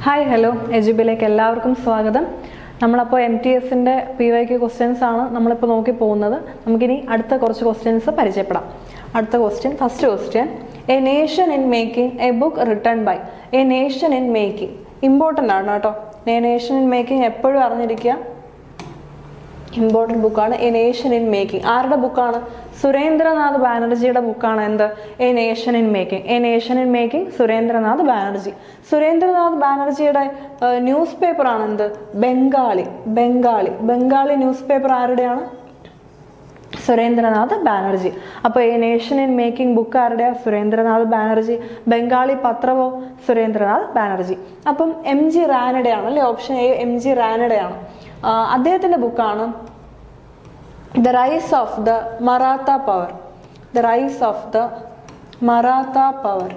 Hi hello എജുബിലേക്ക് എല്ലാവർക്കും സ്വാഗതം. നമ്മളപ്പോൾ MTSന്റെ PYQ ക്വസ്റ്റ്യൻസ് ആണ് നമ്മളിപ്പോൾ നോക്കി പോകുന്നത്. നമുക്കിനി അടുത്ത കുറച്ച് ക്വസ്റ്റ്യൻസ് പരിചയപ്പെടാം. അടുത്ത question, first question, a nation in making a book written by. A nation in making important ആണ് കേട്ടോ. എ നേഷൻ ഇൻ മേക്കിംഗ് എപ്പോഴും അറിഞ്ഞിരിക്കുക, ഇമ്പോർട്ടൻറ്റ് ബുക്കാണ്. എ നേഷൻ ഇൻ മേക്കിംഗ് ആരുടെ ബുക്കാണ്? സുരേന്ദ്രനാഥ് ബാനർജിയുടെ ബുക്കാണ് എന്ത്? A nation in making. A nation in making Surendranath Banerjee. Surendranath ബാനർജിയുടെ ന്യൂസ് പേപ്പർ ആണ് എന്ത്? ബംഗാളി. ബംഗാളി ന്യൂസ് പേപ്പർ ആരുടെയാണ്? സുരേന്ദ്രനാഥ് ബാനർജി. അപ്പോൾ a nation in making book ആരുടെയാ? സുരേന്ദ്രനാഥ് ബാനർജി. ബംഗാളി പത്രമോ? സുരേന്ദ്രനാഥ് ബാനർജി. അപ്പം MG റാനഡെ ആണ് അല്ലേ? ഓപ്ഷൻ എ MG റാനഡെ ആണ്. അദ്ദേഹത്തിന്റെ ബുക്കാണ് the rice of the Maratha power. The rice of the Maratha power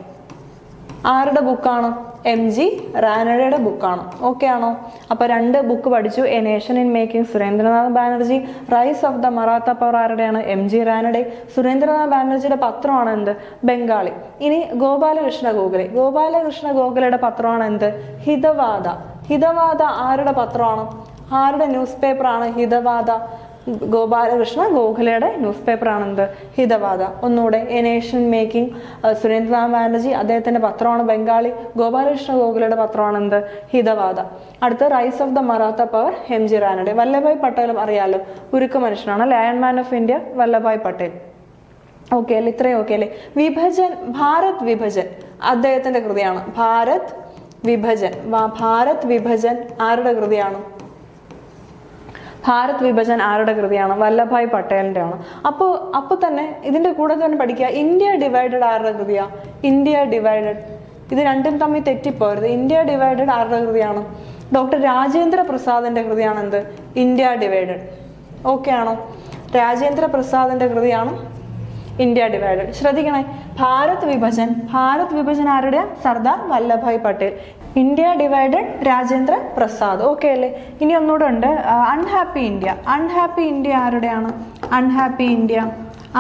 ആരുടെ ബുക്കാണ്? MG റാനഡയുടെ ബുക്കാണ്. ഓക്കെ ആണോ? അപ്പൊ രണ്ട് ബുക്ക് പഠിച്ചു. A nation in making Surendranath Banerjee. Rise of the Maratha power ആരുടെയാണ്? MG റാനഡെ. സുരേന്ദ്രനാഥ് ബാനർജിയുടെ പത്രമാണ് എന്ത്? ബംഗാളി. ഇനി ഗോപാലകൃഷ്ണ ഗോഖലെ. ഗോപാലകൃഷ്ണ ഗോഖലെയുടെ പത്രമാണ് എന്ത്? ഹിതവാദ. ഹിതവാദ ആരുടെ പത്രമാണ്? ആരുടെ ന്യൂസ് പേപ്പർ ആണ് ഹിതവാദ? ഗോപാലകൃഷ്ണ ഗോഖലെയുടെ ന്യൂസ് പേപ്പർ ആണെന്ത്? ഹിതവാദ. ഒന്നുകൂടെ, a nation making Surendranath Banerjee, അദ്ദേഹത്തിന്റെ പത്രമാണ് ബംഗാളി. ഗോപാലകൃഷ്ണ ഗോഖലെയുടെ പത്രമാണ് എന്ത്? ഹിതവാദ. അടുത്ത rise of the Maratha power MG Ranade. Vallabhbhai പട്ടേലും അറിയാലോ, ഉരുക്കു മനുഷ്യനാണ് അല്ലെ? Iron man of India Vallabhbhai Patel. Okay അല്ലേ? ഇത്രയും ഓക്കെ അല്ലേ? വിഭജൻ, ഭാരത് വിഭജൻ അദ്ദേഹത്തിന്റെ കൃതിയാണ്. ഭാരത് വിഭജൻ. ഭാരത് വിഭജൻ ആരുടെ കൃതിയാണ്? ഭാരത് വിഭജൻ ആരുടെ കൃതിയാണ്? വല്ലഭായ് പട്ടേലിന്റെ ആണ്. അപ്പോൾ തന്നെ ഇതിന്റെ കൂടെ തന്നെ പഠിക്കുക, ഇന്ത്യ ഡിവൈഡഡ് ആരുടെ കൃതിയാ? India divided. ഇത് രണ്ടും തമ്മിൽ തെറ്റിപ്പോരുത്. ഇന്ത്യ ഡിവൈഡഡ് ആരുടെ കൃതിയാണ്? ഡോക്ടർ രാജേന്ദ്ര പ്രസാദിന്റെ കൃതിയാണ് എന്ത്? India divided. ഓക്കെ ആണോ? രാജേന്ദ്ര പ്രസാദിന്റെ കൃതിയാണ് ഇന്ത്യ ഡിവൈഡഡ്. ശ്രദ്ധിക്കണേ, ഭാരത് വിഭജൻ ആരുടെയാ? Sardar Vallabhbhai Patel. India divided Rajendra Prasad. Okay അല്ലേ? ഇനി ഒന്നുകൂടെ ഉണ്ട്, അൺഹാപ്പി ഇന്ത്യ. അൺഹാപ്പി ഇന്ത്യ ആരുടെയാണ്? അൺഹാപ്പി ഇന്ത്യ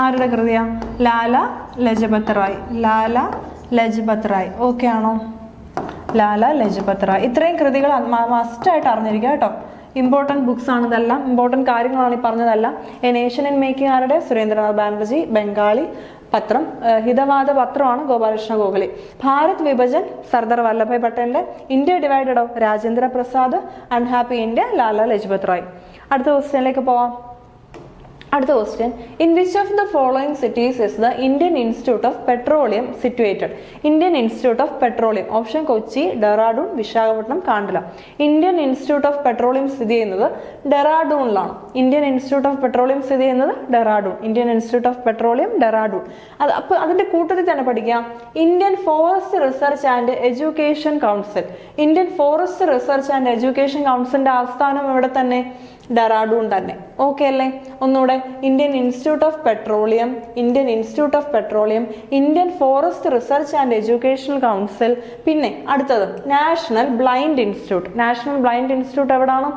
ആരുടെ കൃതിയാ? ലാല ലജപത് റായ്. ലാല ലജപത് റായ്. ഓക്കെ ആണോ? ലാല ലജപത് റായ്. ഇത്രയും കൃതികൾ മസ്റ്റായിട്ട് അറിഞ്ഞിരിക്കുക കേട്ടോ. ഇമ്പോർട്ടൻറ്റ് ബുക്സ് ആണ് ഇതെല്ലാം, ഇമ്പോർട്ടൻറ്റ് കാര്യങ്ങളാണ് ഈ പറഞ്ഞതെല്ലാം. എ നേഷൻ ഇൻ മേക്കിംഗ് ആരുടെ? സുരേന്ദ്രനാഥ് ബാനർജി. ബംഗാളി പത്രം ഹിതവാദ പത്രമാണ് ഗോപാലകൃഷ്ണ ഗോഖലെ. ഭാരത് വിഭജൻ സർദാർ വല്ലഭായ് പട്ടേലിന്റെ. ഇന്ത്യ ഡിവൈഡഡോ? രാജേന്ദ്ര പ്രസാദ്. Unhappy India Lala Lajpat Rai. അടുത്ത ക്വസ്റ്റ്യനിലേക്ക് പോവാം. അടുത്ത question, in which of the following cities is the Indian Institute of Petroleum situated? Indian Institute of Petroleum. Option Kochi, Dehradun, Visakhapatnam, Kandla. Indian Institute of Petroleum സ്ഥിതി ചെയ്യുന്നത് ഡെറാഡൂണിലാണ്. ഇന്ത്യൻ ഇൻസ്റ്റിറ്റ്യൂട്ട് ഓഫ് പെട്രോളിയം സ്ഥിതി ചെയ്യുന്നത് Dehradun. Indian Institute of Petroleum Dehradun. അപ്പോൾ അതിന്റെ കൂട്ടത്തിൽ തന്നെ പഠിക്കാം, Indian Forest Research and Education council. Indian Forest Research and education കൗൺസിലിന്റെ ആസ്ഥാനം ഇവിടെ തന്നെ ഡെറാഡൂൺ തന്നെ. ഓക്കെ അല്ലേ? ഒന്നുകൂടെ, Indian Institute of Petroleum, Indian Institute of Petroleum, Indian Forest Research and educational council. പിന്നെ അടുത്തത് national blind institute. National blind institute എവിടെയാണ്?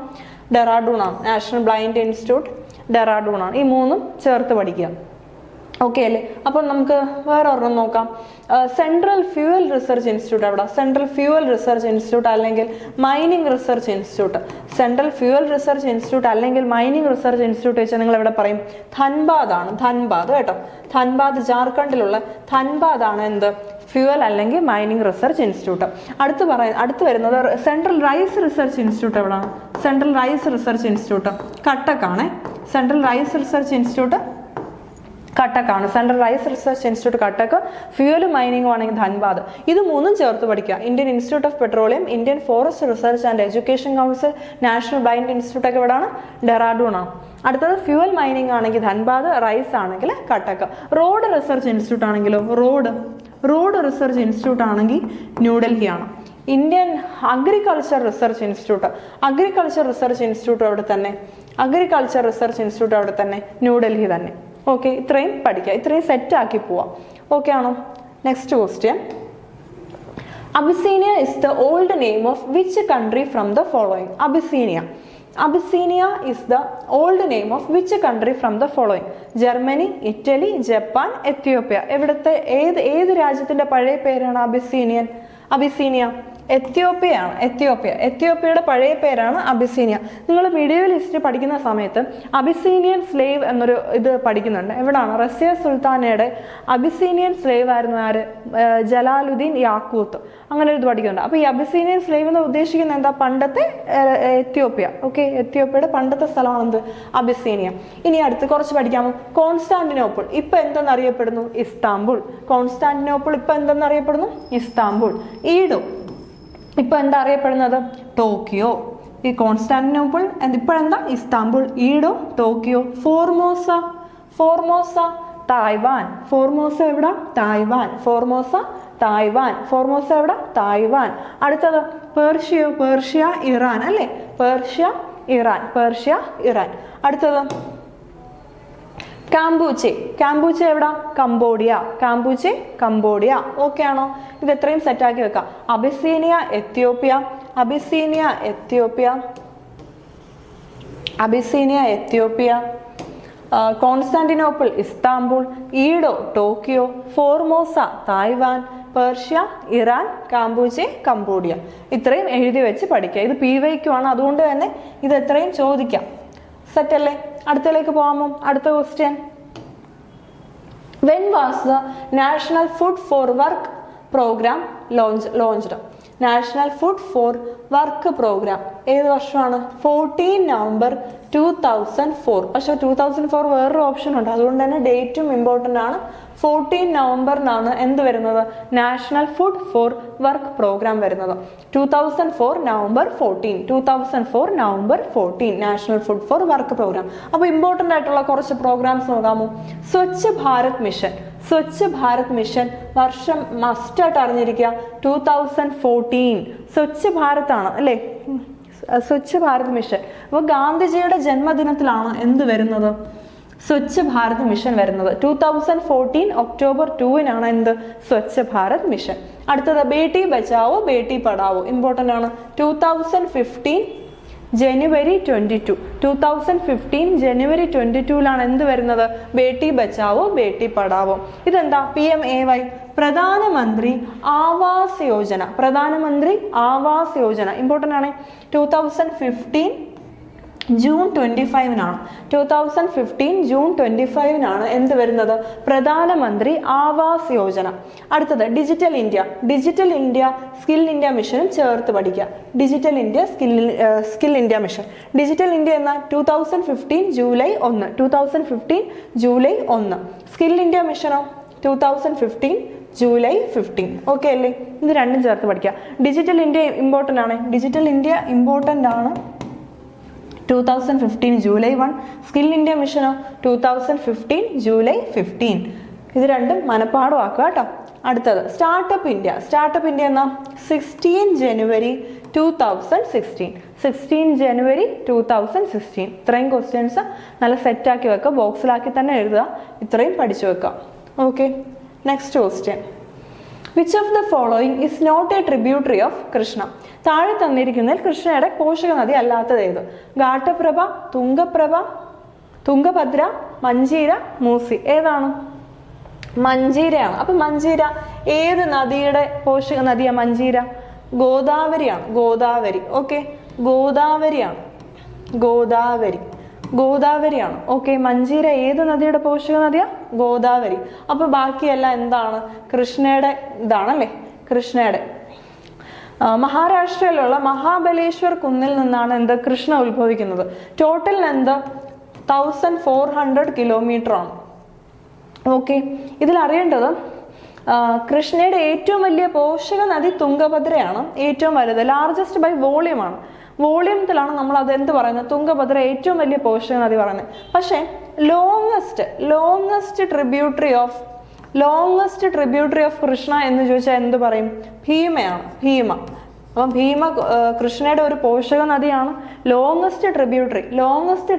ഡെറാഡൂൺ ആണ്. നാഷണൽ ബ്ലൈൻഡ് ഇൻസ്റ്റിറ്റ്യൂട്ട് ഡെറാഡൂൺ ആണ്. ഈ മൂന്നും ചേർത്ത് പഠിക്കുക. ഓക്കെ അല്ലേ? അപ്പം നമുക്ക് വേറെ ഒരെണ്ണം നോക്കാം. സെൻട്രൽ ഫ്യൂവൽ റിസർച്ച് ഇൻസ്റ്റിറ്റ്യൂട്ട് എവിടെ? സെൻട്രൽ ഫ്യൂവൽ റിസർച്ച് ഇൻസ്റ്റിറ്റ്യൂട്ട് അല്ലെങ്കിൽ mining research institute. Central fuel research institute അല്ലെങ്കിൽ മൈനിങ് റിസർച്ച് ഇൻസ്റ്റിറ്റ്യൂട്ട് വെച്ചാൽ നിങ്ങൾ എവിടെ പറയും? ധൻബാദ് ആണ്. ധൻബാദ് കേട്ടോ. ധൻബാദ് ജാർഖണ്ഡിലുള്ള ധൻബാദ് ആണ് എന്ത്? ഫ്യൂവൽ അല്ലെങ്കിൽ മൈനിങ് റിസർച്ച് ഇൻസ്റ്റിറ്റ്യൂട്ട്. അടുത്ത് വരുന്നത് സെൻട്രൽ റൈസ് റിസർച്ച് ഇൻസ്റ്റിറ്റ്യൂട്ട് എവിടെയാണ്? സെൻട്രൽ റൈസ് റിസർച്ച് ഇൻസ്റ്റിറ്റ്യൂട്ട് കട്ടക്കാണ്. സെൻട്രൽ റൈസ് റിസർച്ച് ഇൻസ്റ്റിറ്റ്യൂട്ട് കട്ടക്കാണ്. Central rice research institute Cuttack. ഫ്യൂവലും മൈനിങ്ങും ആണെങ്കിൽ ധൻബാദ്. ഇത് മൂന്നും ചേർത്ത് പഠിക്കുക. Indian Institute of Petroleum, Indian Forest Research and Education Council, national blind institute ഒക്കെ എവിടെയാണ്? ഡെറാഡൂൺ ആണ്. അടുത്തത് ഫ്യൂവൽ മൈനിങ് ആണെങ്കിൽ ധൻബാദ്, റൈസ് ആണെങ്കിൽ കട്ടക്ക്. റോഡ് റിസർച്ച് ഇൻസ്റ്റിറ്റ്യൂട്ട് ആണെങ്കിലോ? റോഡ് റിസർച്ച് ഇൻസ്റ്റിറ്റ്യൂട്ട് ആണെങ്കിൽ ന്യൂഡൽഹിയാണ്. Indian agriculture research institute, agriculture research institute അവിടെ തന്നെ. അഗ്രികൾച്ചർ റിസർച്ച് ഇൻസ്റ്റിറ്റ്യൂട്ട് അവിടെ തന്നെ, ന്യൂഡൽഹി തന്നെ. ഓക്കെ, ഇത്രയും പഠിക്കുക, ഇത്രയും സെറ്റ് ആക്കി പോവാം. ഓക്കെ ആണോ? Next question, Abyssinia is the old name of which country from the following? Abyssinia is the old name of which country from the following? Germany, Italy, Japan, Ethiopia. എവിടുത്തെ ഏത് രാജ്യത്തിന്റെ പഴയ പേരാണ് അബിസീനിയ? എത്യോപ്യയാണ്. എത്യോപ്യയുടെ പഴയ പേരാണ് അബിസീനിയ. നിങ്ങൾ മിഡീവൽ ഹിസ്റ്ററി പഠിക്കുന്ന സമയത്ത് അബിസീനിയൻ സ്ലേവ് എന്നൊരു ഇത് പഠിക്കുന്നുണ്ട്. എവിടാണ്? റസിയ സുൽത്താനയുടെ അബിസീനിയൻ സ്ലേവ് ആയിരുന്നു ആര്? ജലാലുദ്ദീൻ യാക്കൂത്ത്. അങ്ങനെ ഒരു ഇത് പഠിക്കുന്നുണ്ട്. അപ്പൊ ഈ അബിസീനിയൻ സ്ലേവ് എന്ന് ഉദ്ദേശിക്കുന്നത് എന്താ? പണ്ടത്തെ എത്യോപ്യ. ഓക്കെ, എത്യോപ്യയുടെ പണ്ടത്തെ സ്ഥലമാണ് എന്ത്? അബിസീനിയ. ഇനി അടുത്ത് കുറച്ച് പഠിക്കാമോ? കോൺസ്റ്റാന്റിനോപ്പിൾ ഇപ്പൊ എന്തെന്നറിയപ്പെടുന്നു? ഇസ്താംബുൾ. കോൺസ്റ്റാന്റിനോപ്പിൾ ഇപ്പൊ എന്തെന്നറിയപ്പെടുന്നു? ഇസ്താംബുൾ. ഈഡോ ഇപ്പൊ എന്താ അറിയപ്പെടുന്നത്? ടോക്കിയോ. ഈ കോൺസ്റ്റാന്റിനോപ്പിൾ ഇപ്പോഴെന്താ? Istanbul. Edo Tokyo. Formosa Taiwan. Formosa എവിടെ? തായ്വാൻ. ഫോർമോസ എവിടെ? തായ്വാൻ. അടുത്തത് പേർഷ്യ ഇറാൻ അല്ലേ? Persia Iran. അടുത്തത് കാംബൂച്ചെ എവിടെ? കംബോഡിയ. ഓക്കെ ആണോ? ഇത് എത്രയും സെറ്റാക്കി വെക്കാം. Abyssinia Ethiopia, Constantinople Istanbul, Edo Tokyo, Formosa Taiwan, Persia Iran, Kampuchea Cambodia. ഇത്രയും എഴുതി വെച്ച് പഠിക്കുക. ഇത് PYQ ആണ്, അതുകൊണ്ട് തന്നെ ഇത് എത്രയും ചോദിക്കാം. സെറ്റ് അല്ലേ? അടുത്തതിലേക്ക് പോകാമോ? അടുത്ത question. When was the National Food for Work program launched? National food for work programme ഏത് വർഷമാണ്? 14 നവംബർ 2004. പക്ഷെ 2004 വേറൊരു ഓപ്ഷൻ ഉണ്ട്, അതുകൊണ്ട് തന്നെ ഡേറ്റും ഇമ്പോർട്ടൻ്റ് ആണ്. 14 നവംബറിനാണ് എന്ത് വരുന്നത്? National food for work programme വരുന്നത്. 2004 November 14 national food for work programme. അപ്പോൾ ഇമ്പോർട്ടൻ്റ് ആയിട്ടുള്ള കുറച്ച് പ്രോഗ്രാംസ് നോക്കാമോ? സ്വച്ഛ് ഭാരത് മിഷൻ വർഷം മസ്റ്റായിട്ട് അറിഞ്ഞിരിക്കുക 2014. സ്വച്ഛ് ഭാരത് ആണ് അല്ലേ? സ്വച്ഛ് ഭാരത് മിഷൻ. അപ്പോൾ ഗാന്ധിജിയുടെ ജന്മദിനത്തിലാണ് എന്ത് വരുന്നത്? സ്വച്ഛ് ഭാരത് മിഷൻ വരുന്നത്. 2014 ഒക്ടോബർ 2-നാണ് എന്ത്? സ്വച്ഛ് ഭാരത് മിഷൻ. അടുത്തത് ബേട്ടി ബച്ചാവോ ബേട്ടി പഠാവോ, ഇമ്പോർട്ടൻ്റ് ആണ്. 2015 ജനുവരി 22-ലാണ് എന്ത് വരുന്നത്? ബേട്ടി ബച്ചാവോ ബേട്ടി പഠാവോ. ഇതെന്താ? PMAY, പ്രധാനമന്ത്രി ആവാസ് യോജന. ഇമ്പോർട്ടൻ്റ് ആണ്. 2015 ജൂൺ 25-നാണ്. 2015 ജൂൺ 25-നാണ് എന്ത് വരുന്നത്? പ്രധാനമന്ത്രി ആവാസ് യോജന. അടുത്തത് ഡിജിറ്റൽ ഇന്ത്യ സ്കിൽ ഇന്ത്യ മിഷനും ചേർത്ത് പഠിക്കുക. Digital India skill India mission. Digital India എന്ന 2015 ജൂലൈ 1. സ്കിൽ ഇന്ത്യ മിഷനോ 2015 ജൂലൈ 15. ഓക്കെ അല്ലേ? ഇത് രണ്ടും ചേർത്ത് പഠിക്കുക. ഡിജിറ്റൽ ഇന്ത്യ ഇമ്പോർട്ടൻ്റ് ആണ്. 2015 ജൂലൈ 1. സ്കിൽ ഇന്ത്യ മിഷനോ 2015 ജൂലൈ 15. ഇത് രണ്ടും മനപ്പാടമാക്കുക കേട്ടോ. അടുത്തത് സ്റ്റാർട്ടപ്പ് ഇന്ത്യ എന്ന 16 ജനുവരി 2016. ഇത്രയും ക്വസ്റ്റ്യൻസ് നല്ല സെറ്റാക്കി വെക്കുക, ബോക്സിലാക്കി തന്നെ എഴുതുക. ഇത്രയും പഠിച്ചു വെക്കുക. Okay, next question. Which of the following is not a tributary of Krishna? താഴെ തന്നിരിക്കുന്നതിൽ കൃഷ്ണയുടെ പോഷക നദി അല്ലാത്തത് ഏത്? ഘാട്ടപ്രഭ, തുംഗഭദ്ര, മഞ്ചീര, മൂസി. ഏതാണ്? മഞ്ചീരയാണ്. അപ്പൊ മഞ്ചീര ഏത് നദിയുടെ പോഷക നദിയാ? മഞ്ചീര ഗോദാവരിയാണ്. ഓക്കെ, ഗോദാവരിയാണ്. ഓക്കെ, മഞ്ചീര ഏത് നദിയുടെ പോഷക നദിയാ? ഗോദാവരി. അപ്പൊ ബാക്കിയെല്ലാം എന്താണ്? കൃഷ്ണയുടെ ഇതാണല്ലേ? കൃഷ്ണയുടെ. മഹാരാഷ്ട്രയിലുള്ള മഹാബലേശ്വർ കുന്നിൽ നിന്നാണ് എന്ത്? കൃഷ്ണ ഉത്ഭവിക്കുന്നത്. ടോട്ടൽ എന്ത്? 1400 കിലോമീറ്റർ ആണ്. ഓക്കെ, ഇതിൽ അറിയേണ്ടത് കൃഷ്ണയുടെ ഏറ്റവും വലിയ പോഷക നദി തുംഗഭദ്രയാണ്. ഏറ്റവും വലുത്, ലാർജസ്റ്റ് ബൈ വോളിയം ആണ്. വോളിയത്തിലാണ് നമ്മൾ അത് എന്ത് പറയുന്നത്? തുംഗഭദ്ര ഏറ്റവും വലിയ പോഷക നദി പറയുന്നത്. പക്ഷേ ലോങ്ങസ്റ്റ് ട്രിബ്യൂട്ടറി ഓഫ് കൃഷ്ണ എന്ന് ചോദിച്ചാൽ എന്ത് പറയും? ഭീമയാണ്. അപ്പം ഭീമ കൃഷ്ണയുടെ ഒരു പോഷക നദിയാണ്. ലോങ്ങസ്റ്റ്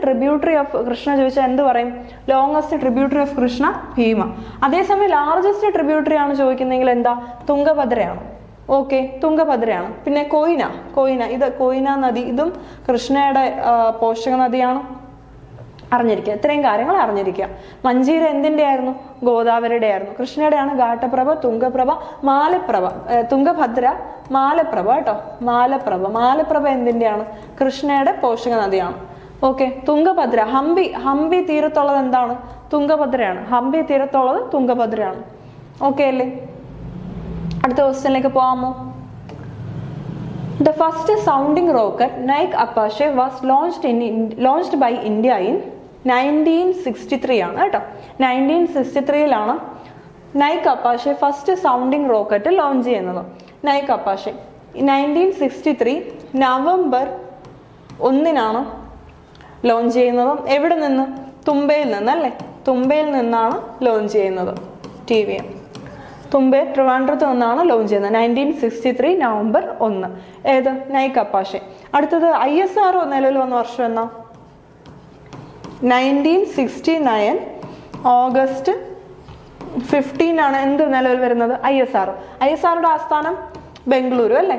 ട്രിബ്യൂട്ടറി ഓഫ് കൃഷ്ണ ചോദിച്ചാൽ എന്ത് പറയും? Longest tributary of Krishna Bhima. അതേസമയം ലാർജസ്റ്റ് ട്രിബ്യൂട്ടറി ആണ് ചോദിക്കുന്നെങ്കിൽ എന്താ? തുംഗഭദ്രയാണ്. ഓക്കെ, തുംഗഭദ്രയാണ്. പിന്നെ കൊയ്ന, ഇത് കൊയ്ന നദി, ഇതും കൃഷ്ണയുടെ പോഷക നദിയാണ്. അറിഞ്ഞിരിക്കുക. ഇത്രയും കാര്യങ്ങൾ അറിഞ്ഞിരിക്കുക. മഞ്ചീര എന്തിന്റെ ആയിരുന്നു? ഗോദാവരിയുടെ ആയിരുന്നു. കൃഷ്ണയുടെയാണ് ഘാട്ടപ്രഭ, തുംഗപ്രഭ, മാലപ്രഭ, തുംഗഭദ്ര, മാലപ്രഭ കേട്ടോ. മാലപ്രഭ എന്തിന്റെയാണ്? കൃഷ്ണയുടെ പോഷക നദിയാണ്. ഓക്കെ. തുംഗഭദ്ര, ഹംപി തീരത്തുള്ളത് എന്താണ്? തുംഗഭദ്രയാണ്. ഹംപി തീരത്തുള്ളത് തുംഗഭദ്രയാണ്. ഓക്കെ അല്ലേ? അടുത്ത ക്വസ്റ്റ്യനിലേക്ക് പോകാമോ? The first sounding rocket, Nike Apache, was launched by India in 1963 ആണ് കേട്ടോ. 1963 Nike Apache first sounding rocket launch ചെയ്യുന്നത്. നൈക്ക് അപ്പാഷെ 1963 നവംബർ 1 ലോഞ്ച് ചെയ്യുന്നത്. എവിടെ നിന്ന്? തുമ്പയിൽ നിന്നല്ലേ? തുമ്പയിൽ നിന്നാണ് ലോഞ്ച് ചെയ്യുന്നത്. TVM തുമ്പെ ട്രിവാൻഡ്രത്ത് നിന്നാണ് ലോഞ്ച് ചെയ്യുന്നത്. 1963 നവംബർ 1. ഏത്? Nike Apache. അടുത്തത് ISRO നിലവിൽ വന്ന വർഷം എന്നാ? 1969 ഓഗസ്റ്റ് 15 എന്ത് നിലവിൽ വരുന്നത്? ISROയുടെ ആസ്ഥാനം ബംഗളൂരു അല്ലേ?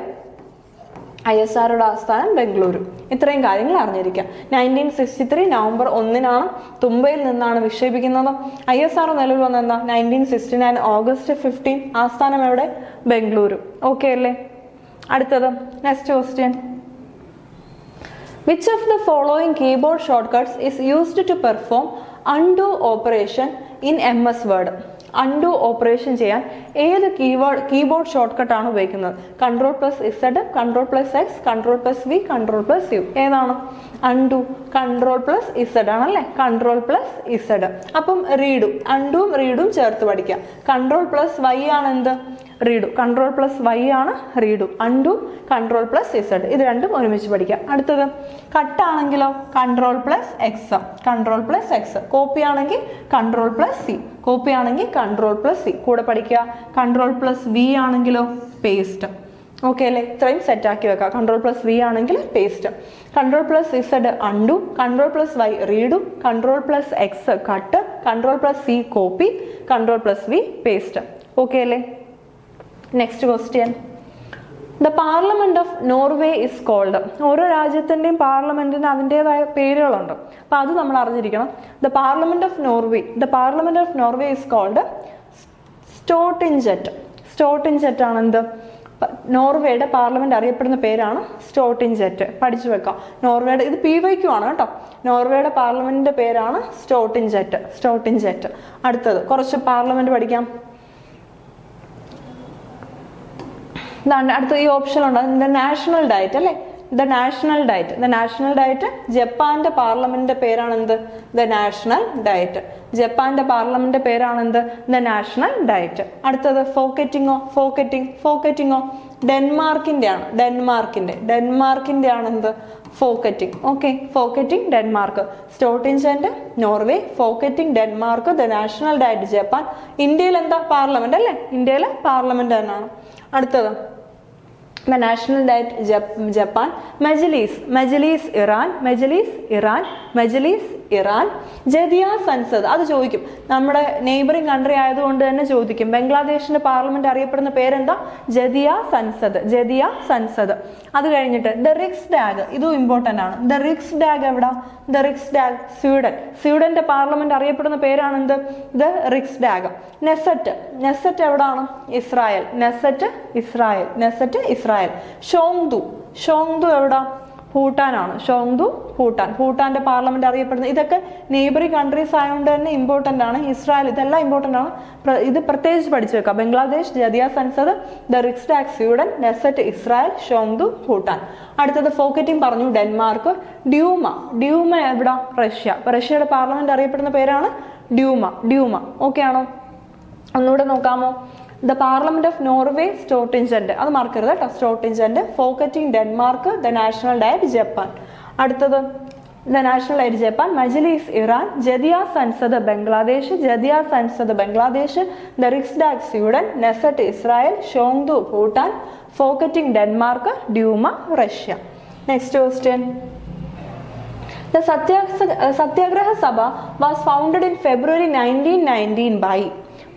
ISROയുടെ ആസ്ഥാനം ബംഗളൂരു. ഇത്രയും കാര്യങ്ങൾ അറിഞ്ഞിരിക്കാം. 1963 നവംബർ 1 തുമ്പയിൽ നിന്നാണ് വിക്ഷേപിക്കുന്നത്. ISRO നിലവിൽ വന്ന എന്താ? 1969 ഓഗസ്റ്റ് 15. ആസ്ഥാനം എവിടെ? ബംഗളൂരു. ഓക്കെ അല്ലേ? അടുത്തത് next question. Which of the following keyboard shortcuts is used to perform undo operation in MS Word? Undo operation ചെയ്യാൻ ഏത് കീബോർഡ് ഷോർട്ട് കട്ട് ആണ് ഉപയോഗിക്കുന്നത്? Ctrl+Z, Ctrl+X, Ctrl+V, Ctrl+U. ഏതാണ്? അൺഡു. Ctrl+Z ആണല്ലേ? Ctrl+Z. അപ്പം റീഡും അൺഡും റീഡും ചേർത്ത് പഠിക്കാം. Ctrl+Y ആണ് എന്ത്? റീഡു. Ctrl+Y ആണ് റീഡു. Undo Ctrl+Z. ഇത് രണ്ടും ഒരുമിച്ച് പഠിക്കാം. അടുത്തത് കട്ടാണെങ്കിലോ? Ctrl+X. കോപ്പി ആണെങ്കിൽ Ctrl+C. കോപ്പി ആണെങ്കിൽ Ctrl+C. കൂടെ പഠിക്കുക. Ctrl+V ആണെങ്കിലോ? പേസ്റ്റ്. ഓക്കെ അല്ലേ? ഇത്രയും സെറ്റ് ആക്കി വെക്കാം. Ctrl+V ആണെങ്കിൽ paste. Ctrl+Z undo, Ctrl+Y redo, Ctrl+X cut, Ctrl+C copy, Ctrl+V paste. Okay അല്ലേ? Next question. The parliament of Norway is called. ഓരോ രാജ്യത്തിന്റെയും പാർലമെന്റിന് അതിൻ്റെതായ പേരുകളുണ്ട്. അപ്പൊ അത് നമ്മൾ അറിഞ്ഞിരിക്കണം. ദ പാർലമെന്റ് ഓഫ് നോർവേ ഇസ് കോൾഡ് സ്റ്റോർട്ടിൻജെറ്റ് ആണ് എന്ത്? നോർവേയുടെ പാർലമെന്റ് അറിയപ്പെടുന്ന പേരാണ് സ്റ്റോർട്ടിൻജെറ്റ്. പഠിച്ചു വെക്കാം. നോർവേയുടെ ഇത് PYQ ആണ് കേട്ടോ. നോർവേയുടെ പാർലമെന്റിന്റെ പേരാണ് സ്റ്റോർട്ടിൻജെറ്റ്. അടുത്തത് കുറച്ച് പാർലമെന്റ് പഠിക്കാം. അടുത്ത ഈ ഓപ്ഷൻ ഉണ്ട്. ദ നാഷണൽ ഡയറ്റ് അല്ലേ? ദ നാഷണൽ ഡയറ്റ് ജപ്പാന്റെ പാർലമെന്റിന്റെ പേരാണ് എന്ത്? The national diet. ജപ്പാന്റെ പാർലമെന്റിന്റെ പേരാണ് എന്ത്? The national diet. അടുത്തത് ഫോക്കറ്റിങ്ങോ ഡെൻമാർക്കിന്റെ ആണ്. ഡെൻമാർക്കിന്റെ ആണ് എന്ത്? Folketing. Okay. Folketing Denmark. Stortinget Norway, Folketing Denmark, the national diet Japan. ഇന്ത്യയിൽ എന്താ? പാർലമെന്റ് അല്ലേ? ഇന്ത്യയിലെ പാർലമെന്റ് തന്നെയാണ്. അടുത്തത് the national diet Japan. Majlis Iran. Jatiya Sangsad അത് ചോദിക്കും. നമ്മുടെ നെയ്ബറിംഗ് കൺട്രി ആയതുകൊണ്ട് തന്നെ ചോദിക്കും. ബംഗ്ലാദേശിന്റെ പാർലമെന്റ് അറിയപ്പെടുന്ന പേരെന്താ? ജദിയ സൻസദ്. അത് കഴിഞ്ഞിട്ട് ദ റിക്സ്ഡാഗ്. ഇതും ഇമ്പോർട്ടന്റ് ആണ്. ദ റിക്സ്ഡാഗ് എവിടാ? ദ റിക്സ്ഡാഗ് സ്വീഡന്റെ പാർലമെന്റ് അറിയപ്പെടുന്ന പേരാണ് എന്ത്? ദ റിക്സ്ഡാഗ്. നെസറ്റ് എവിടാണ്? ഇസ്രായേൽ. ഷോങ്ദു എവിടാ? ഭൂട്ടാനാണ്. ഭൂട്ടാന്റെ പാർലമെന്റ് അറിയപ്പെടുന്നത്. ഇതൊക്കെ നെയ്ബറിംഗ് കൺട്രീസ് ആയതുകൊണ്ട് തന്നെ ഇമ്പോർട്ടന്റ് ആണ്. ഇസ്രായേൽ ഇതെല്ലാം ഇമ്പോർട്ടന്റ് ആണ്. ഇത് പ്രത്യേകിച്ച് പഠിച്ചു വെക്കാം. Bangladesh Jatiya Sangsad, the Riksdag Sweden, Knesset Israel, Tshogdu Bhutan. അടുത്തത് ഫോക്കറ്റിംഗ് പറഞ്ഞു ഡെൻമാർക്ക്. ഡ്യൂമ എവിടാ? റഷ്യയുടെ പാർലമെന്റ് അറിയപ്പെടുന്ന പേരാണ് ഡ്യൂമ. ഓക്കെ ആണോ? ഒന്നുകൂടെ നോക്കാമോ? The parliament of Norway Stortinget. അത് മറക്കരുത് കേട്ടോ. Stortinget. Folketing Denmark, the national diet Japan. അടുത്തത് the national diet Japan. Majlis Iran, Jatiya Sangsad Bangladesh, the Riksdag Sweden, Knesset Israel, Tshogdu Bhutan, Folketing Denmark, Duma Russia. Next question. The Satyagraha Sabha was founded in February 1919 by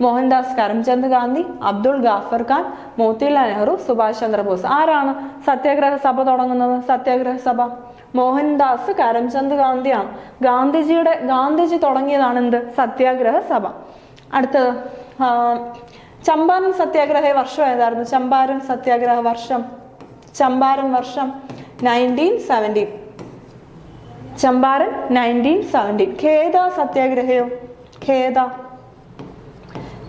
Mohandas Karamchand Gandhi, Abdul Ghaffar Khan, Motilal Nehru, Subhash Chandrabose. ആരാണ് സത്യാഗ്രഹ സഭ തുടങ്ങുന്നത്? സത്യാഗ്രഹ സഭ മോഹൻദാസ് കരംചന്ദ് ഗാന്ധിയാണ്. ഗാന്ധിജി തുടങ്ങിയതാണ് എന്ത്? സത്യാഗ്രഹ സഭ. അടുത്തത് ചമ്പാരൻ സത്യാഗ്രഹ വർഷം ഏതായിരുന്നു? ചമ്പാരൻ സത്യാഗ്രഹ വർഷം 1917. ചമ്പാരൻ 1917. ഖേദ സത്യാഗ്രഹയോ? ഖേദ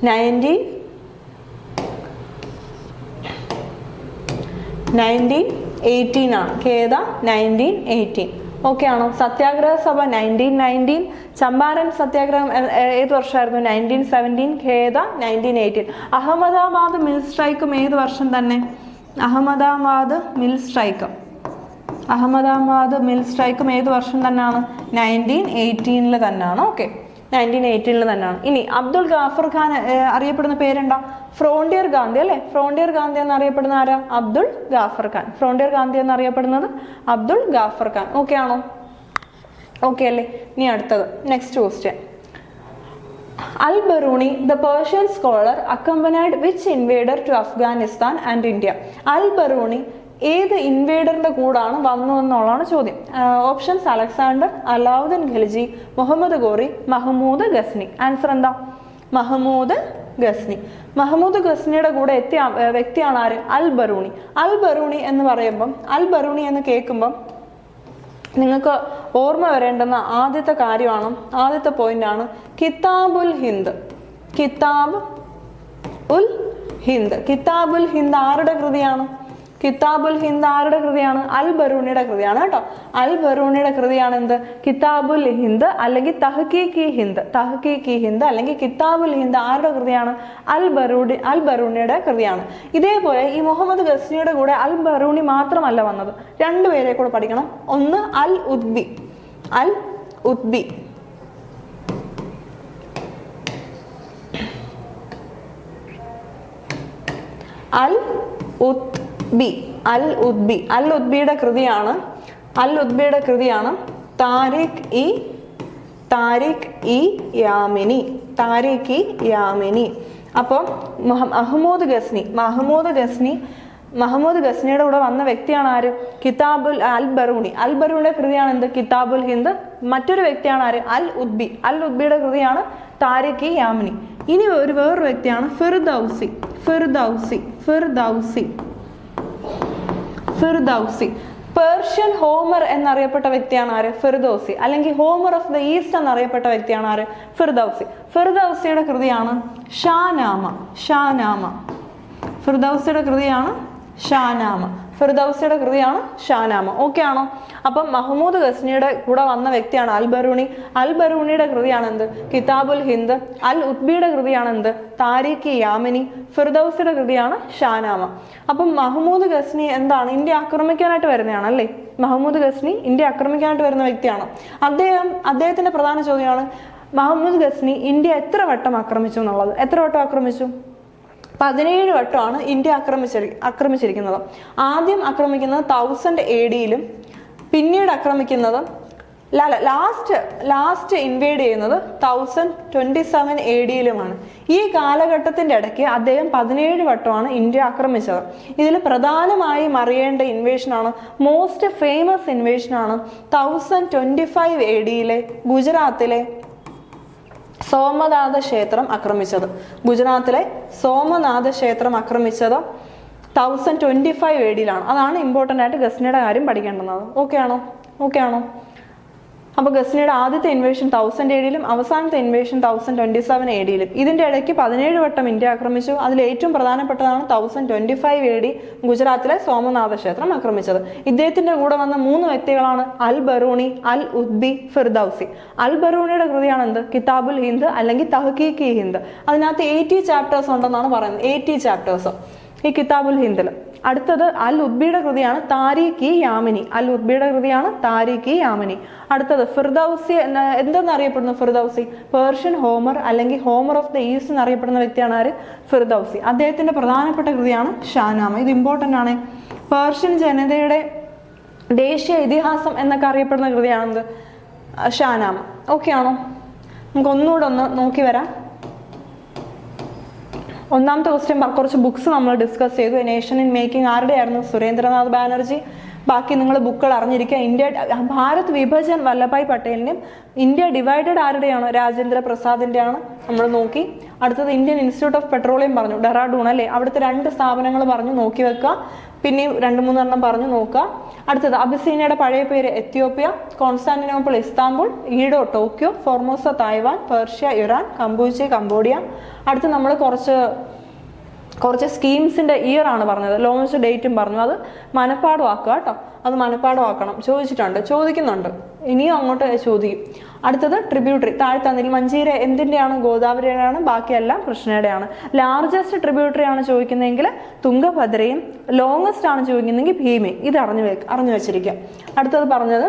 1918 ആണ്. ഖേദ 1918. ഓക്കെ ആണോ? സത്യാഗ്രഹ സഭ 1919. ചമ്പാരൻ സത്യാഗ്രഹം ഏത് വർഷമായിരുന്നു? 1917. ഖേദ 1918. അഹമ്മദാബാദ് മിൽ സ്ട്രൈക്കും ഏത് വർഷം തന്നെ? അഹമ്മദാബാദ് മിൽ സ്ട്രൈക്കും ഏത് വർഷം തന്നെയാണ്? 1918 തന്നെയാണ്. ഓക്കെ, 1918 തന്നെയാണ്. ഇനി അബ്ദുൾ ഗാഫർ ഖാൻ അറിയപ്പെടുന്ന പേരെന്താ? ഫ്രോണ്ടിയർ ഗാന്ധി അല്ലെ? ഫ്രോണ്ടിയർ ഗാന്ധി എന്നറിയപ്പെടുന്ന ആരാ? അബ്ദുൾ ഗാഫർ ഖാൻ. ഫ്രോണ്ടിയർ ഗാന്ധി എന്നറിയപ്പെടുന്നത് അബ്ദുൾ ഗാഫർ ഖാൻ. ഓക്കെ ആണോ? ഓക്കെ അല്ലേ? ഇനി അടുത്തത് next question. Al-Biruni, the Persian scholar, accompanied which invader to Afghanistan and India? Al-Biruni ഏത് ഇൻവേഡറിന്റെ കൂടാണ് വന്നു എന്നുള്ളതാണ് ചോദ്യം. Options: Alexander, Alauddin Khilji, Muhammad Ghori, Mahmud Ghazni. Answer എന്താ? മഹ്മൂദ് ഗസ്നി. മഹ്മൂദ് ഗസ്നിയുടെ കൂടെ എത്തിയ വ്യക്തിയാണ് ആര്? അൽ-ബറൂണി. അൽ-ബറൂണി എന്ന് പറയുമ്പം, അൽ-ബറൂണി എന്ന് കേൾക്കുമ്പം നിങ്ങൾക്ക് ഓർമ്മ വരേണ്ടുന്ന ആദ്യത്തെ കാര്യമാണ്, ആദ്യത്തെ പോയിന്റ് ആണ് കിതാബുൽ ഹിന്ദ്. കിതാബ് ഉൽ ഹിന്ദ്. കിതാബുൽ ഹിന്ദ് ആരുടെ കൃതിയാണ്? കിതാബുൽ ഹിന്ദ് ആരുടെ കൃതിയാണ്? അൽ-ബറൂണിയുടെ കൃതിയാണ് കേട്ടോ. അൽ-ബറൂണിയുടെ കൃതിയാണ് എന്ത്? കിതാബുൽ ഹിന്ദ് അല്ലെങ്കിൽ തഹ്ഖീഖി ഹിന്ദ്. തഹ്ഖീഖി ഹിന്ദ് അല്ലെങ്കിൽ കിതാബുൽ ഹിന്ദ് ആരുടെ കൃതിയാണ്? അൽ-ബറൂണിയുടെ കൃതിയാണ്. ഇതേപോലെ ഈ മുഹമ്മദ് ഗസ്നിയുടെ കൂടെ അൽ-ബറൂണി മാത്രമല്ല വന്നത്, രണ്ടുപേരെ കൂടെ പഠിക്കണം. ഒന്ന് അൽ-ഉദ്ബി. അൽ-ഉദ്ബി അൽ-ഉദ്ബിയുടെ കൃതിയാണ് താരിഖ് ഇ യാമിനി. അപ്പോൾ മഹ്മൂദ് ഗസ്നിയുടെ കൂടെ വന്ന വ്യക്തിയാണ് ആര്? അൽ-ബറൂണി. അൽ-ബറൂണിയുടെ കൃതിയാണ് എന്ത്? കിതാബുൽ ഹിന്ദ്. മറ്റൊരു വ്യക്തിയാണ് ആര്? അൽ-ഉദ്ബിയുടെ കൃതിയാണ് താരിഖ് ഇ യാമിനി. ഇനി വേറൊരു വ്യക്തിയാണ് ഫിർദൗസി. പേർഷ്യൻ ഹോമർ എന്നറിയപ്പെട്ട വ്യക്തിയാണ് ആര്? ഫിർദൗസി. അല്ലെങ്കിൽ ഹോമർ ഓഫ് ദ ഈസ്റ്റ് എന്നറിയപ്പെട്ട വ്യക്തിയാണ് ആര്? ഫിർദൗസി. ഫിർദൗസിയുടെ കൃതിയാണ് ഷാനാമ. ഫിർദൗസിയുടെ കൃതിയാണ് ഷാനാമ. ഓക്കെ ആണോ? അപ്പം മഹ്മൂദ് ഗസ്നിയുടെ കൂടെ വന്ന വ്യക്തിയാണ് അൽ-ബറൂണി. അൽ-ബറൂണിയുടെ കൃതിയാണ് എന്ത്? കിതാബുൽ ഹിന്ദ്. അൽ-ഉദ്ബിയുടെ കൃതിയാണ് എന്ത്? താരിഖ് ഇ യാമിനി. ഫിർദൗസിയുടെ കൃതിയാണ് ഷാനാമ. അപ്പം മഹ്മൂദ് ഗസ്നി എന്താണ്? ഇന്ത്യ ആക്രമിക്കാനായിട്ട് വരുന്നതാണ് അല്ലേ? മഹ്മൂദ് ഗസ്നി ഇന്ത്യ ആക്രമിക്കാനായിട്ട് വരുന്ന വ്യക്തിയാണ്. അദ്ദേഹത്തിന്റെ പ്രധാന ചോദ്യമാണ് മഹ്മൂദ് ഗസ്നി ഇന്ത്യ എത്ര വട്ടം ആക്രമിച്ചു എന്നുള്ളത്. എത്ര വട്ടം ആക്രമിച്ചു? 17 വട്ടമാണ് ഇന്ത്യ ആക്രമിച്ചിരിക്കുന്നത്. ആദ്യം ആക്രമിക്കുന്നത് 1000 AD പിന്നീട് ആക്രമിക്കുന്നത് ലാസ്റ്റ് ഇൻവേഡ് ചെയ്യുന്നത് 1027 AD ഈ കാലഘട്ടത്തിന്റെ ഇടയ്ക്ക് അദ്ദേഹം 17 വട്ടമാണ് ഇന്ത്യ ആക്രമിച്ചത്. ഇതിൽ പ്രധാനമായും അറിയേണ്ട ഇൻവേഷനാണ്, മോസ്റ്റ് ഫേമസ് ഇൻവേഷനാണ് 1025 AD ഗുജറാത്തിലെ സോമനാഥ ക്ഷേത്രം ആക്രമിച്ചത്. ഗുജറാത്തിലെ സോമനാഥ ക്ഷേത്രം ആക്രമിച്ചത് 1025 AD അതാണ് ഇമ്പോർട്ടൻ്റ് ആയിട്ട് ഗസ്നിയുടെ കാര്യം പഠിക്കേണ്ടുന്നത്. ഓക്കെ ആണോ? അപ്പോൾ ഗസ്നിയുടെ ആദ്യത്തെ ഇൻവേഷൻ 1000 AD അവസാനത്തെ ഇൻവേഷൻ 1027 AD ഇതിന്റെ ഇടയ്ക്ക് 17 വട്ടം ഇന്ത്യ ആക്രമിച്ചു. അതിൽ ഏറ്റവും പ്രധാനപ്പെട്ടതാണ് 1025 AD ഗുജറാത്തിലെ സോമനാഥ ക്ഷേത്രം ആക്രമിച്ചത്. ഇദ്ദേഹത്തിന്റെ കൂടെ വന്ന 3 വ്യക്തികളാണ് അൽ-ബറൂണി, അൽ-ഉദ്ബി, ഫിർദൗസി. അൽ-ബറൂണിയുടെ കൃതിയാണ് എന്ത്? കിതാബുൽ ഹിന്ദ് അല്ലെങ്കിൽ തഹ്ഖീഖ് ഇ ഹിന്ദ്. അതിനകത്ത് 80 ചാപ്റ്റേഴ്സ് ഉണ്ടെന്നാണ് പറയുന്നത്. 80 ചാപ്റ്റേഴ്സ് ഈ കിതാബുൽ ഹിന്ദിൽ. അടുത്തത് അൽ-ഉദ്ബിയുടെ കൃതിയാണ് താരിഖ് ഇ യാമിനി. അടുത്തത് ഫിർദൗസി എന്തെന്നറിയപ്പെടുന്നു? ഫിർദൗസി പേർഷ്യൻ ഹോമർ അല്ലെങ്കിൽ ഹോമർ ഓഫ് ദ ഈസ്റ്റ് എന്നറിയപ്പെടുന്ന വ്യക്തിയാണ് ആര്? ഫിർദൗസി. അദ്ദേഹത്തിന്റെ പ്രധാനപ്പെട്ട കൃതിയാണ് ഷാനാമ. ഇത് ഇമ്പോർട്ടൻ്റ് ആണ്. പേർഷ്യൻ ജനതയുടെ ദേശീയ ഇതിഹാസം എന്നൊക്കെ അറിയപ്പെടുന്ന കൃതിയാണെന്ത്? ഷാനാമ. ഓക്കെ ആണോ? നമുക്ക് ഒന്നുകൂടെ ഒന്ന് നോക്കി വരാം. ഒന്നാമത്തെ ക്വസ്റ്റ്യൻ കുറച്ച് ബുക്സ് നമ്മൾ ഡിസ്കസ് ചെയ്തു. നേഷൻ ഇൻ മേക്കിംഗ് ആരുടെ ആയിരുന്നു? സുരേന്ദ്രനാഥ് ബാനർജി. ബാക്കി നിങ്ങൾ ബുക്കുകൾ അറിഞ്ഞിരിക്കുക. ഭാരത് വിഭജൻ വല്ലഭായ് പട്ടേലിൻ്റെയും ഇന്ത്യ ഡിവൈഡഡ് ആരുടെയാണ്? രാജേന്ദ്ര പ്രസാദിൻ്റെയാണ്. നമ്മൾ നോക്കി. അടുത്തത് ഇന്ത്യൻ ഇൻസ്റ്റിറ്റ്യൂട്ട് ഓഫ് പെട്രോളിയം പറഞ്ഞു, ഡെറാഡൂൺ അല്ലേ? അവിടുത്തെ 2 സ്ഥാപനങ്ങൾ പറഞ്ഞു, നോക്കി വെക്കുക. പിന്നെയും 2-3 എണ്ണം പറഞ്ഞു നോക്കുക. അടുത്തത് അബിസീനിയയുടെ പഴയ പേര് Ethiopia, Constantinople Istanbul, Edo Tokyo, Formosa Taiwan, Persia Iran, Kampuchea Cambodia. അടുത്ത് നമ്മൾ കുറച്ച് സ്കീംസിന്റെ ഇയർ ആണ് പറഞ്ഞത്, ലോഞ്ച് ഡേറ്റും പറഞ്ഞു. അത് മനപ്പാടമാക്കുക കേട്ടോ, അത് മനപ്പാടമാക്കണം. ചോദിക്കുന്നുണ്ട്, ഇനിയും അങ്ങോട്ട് ചോദിക്കും. അടുത്തത് ട്രിബ്യൂട്ടറി, താഴെ തന്നിൽ മഞ്ചീര എന്തിൻ്റെയാണ്? ഗോദാവരിയുടെയാണ്. ബാക്കിയെല്ലാം കൃഷ്ണയുടെയാണ്. ലാർജസ്റ്റ് ട്രിബ്യൂട്ടറി ആണ് ചോദിക്കുന്നതെങ്കിൽ തുംഗഭദ്രയും, ലോങ്ങസ്റ്റ് ആണ് ചോദിക്കുന്നതെങ്കിൽ ഭീമയും. ഇത് അറിഞ്ഞു വെച്ചിരിക്കുക. അടുത്തത് പറഞ്ഞത്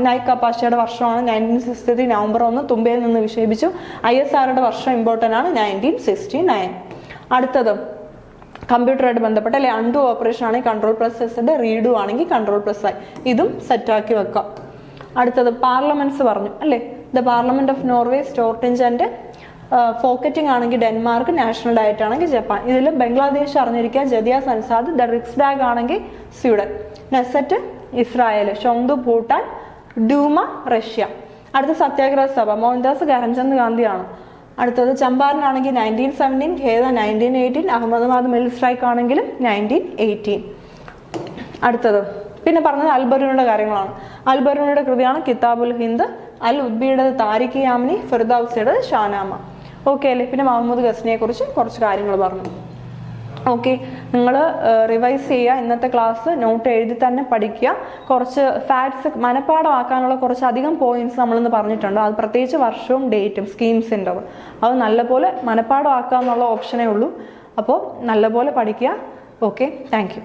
നൈക് കപ്പാസിറ്റിയുടെ വർഷമാണ് 1963 നവംബർ 1 തുമ്പയിൽ നിന്ന് വിക്ഷേപിച്ചു. ISROയുടെ വർഷം ഇമ്പോർട്ടൻ്റ് ആണ്, 1969. അടുത്തത് കമ്പ്യൂട്ടറായിട്ട് ബന്ധപ്പെട്ട അല്ലെ, അൺഡു ഓപ്പറേഷൻ ആണെങ്കിൽ കൺട്രോൾ പ്ലസ് എസ്, റീഡു ആണെങ്കിൽ കൺട്രോൾ പ്ലസ് ഐ. ഇതും സെറ്റാക്കി വെക്കാം. അടുത്തത് പാർലമെന്റ്സ് പറഞ്ഞു അല്ലേ. The parliament of Norway, Storting and Folketing ആണെങ്കിൽ ഡെൻമാർക്ക്, നാഷണൽ ഡയറ്റ് ആണെങ്കിൽ ജപ്പാൻ. ഇതിൽ ബംഗ്ലാദേശ് അറിഞ്ഞിരിക്കുക, ജദിയ സൻസാദ്. ദ റിക്സ്ഡാഗ് ആണെങ്കിൽ Sweden. Knesset Israel, Tshogdu Bhutan, Duma Russia. അടുത്ത സത്യാഗ്രഹ സഭ മോഹൻദാസ് കരംചന്ദ് ഗാന്ധിയാണ്. അടുത്തത് ചമ്പാരൻ ആണെങ്കിൽ 1917, ഖേദ 1918, അഹമ്മദാബാദ് മിൽ സ്ട്രൈക്ക് ആണെങ്കിലും 1918. അടുത്തത് പിന്നെ പറഞ്ഞത് അൽബറൂണിയുടെ കാര്യങ്ങളാണ്. അൽബറൂണിയുടെ കൃതിയാണ് കിതാബുൽ ഹിന്ദ്, അൽ ഉദ്ബിയുടേത് താരിഖ് യാമിനി, ഫിർദൌസിയുടേത് ഷാനാമ. ഓക്കെ അല്ലേ. പിന്നെ മുഹമ്മദ് ഗസ്നിയെ കുറിച്ച് കുറച്ച് കാര്യങ്ങൾ പറഞ്ഞു. ഓക്കെ, നിങ്ങൾ റിവൈസ് ചെയ്യുക. ഇന്നത്തെ ക്ലാസ് നോട്ട് എഴുതി തന്നെ പഠിക്കുക. കുറച്ച് ഫാക്ട്സ് മനപ്പാടമാക്കാനുള്ള കുറച്ചധികം പോയിന്റ്സ് നമ്മളിന്ന് പറഞ്ഞിട്ടുണ്ട്. അത് പ്രത്യേകിച്ച് വർഷവും ഡേറ്റും സ്കീംസിൻ്റെ അത് നല്ലപോലെ മനപ്പാടമാക്കുക എന്നുള്ള ഓപ്ഷനേ ഉള്ളൂ. അപ്പോൾ നല്ലപോലെ പഠിക്കുക. Okay, thank you.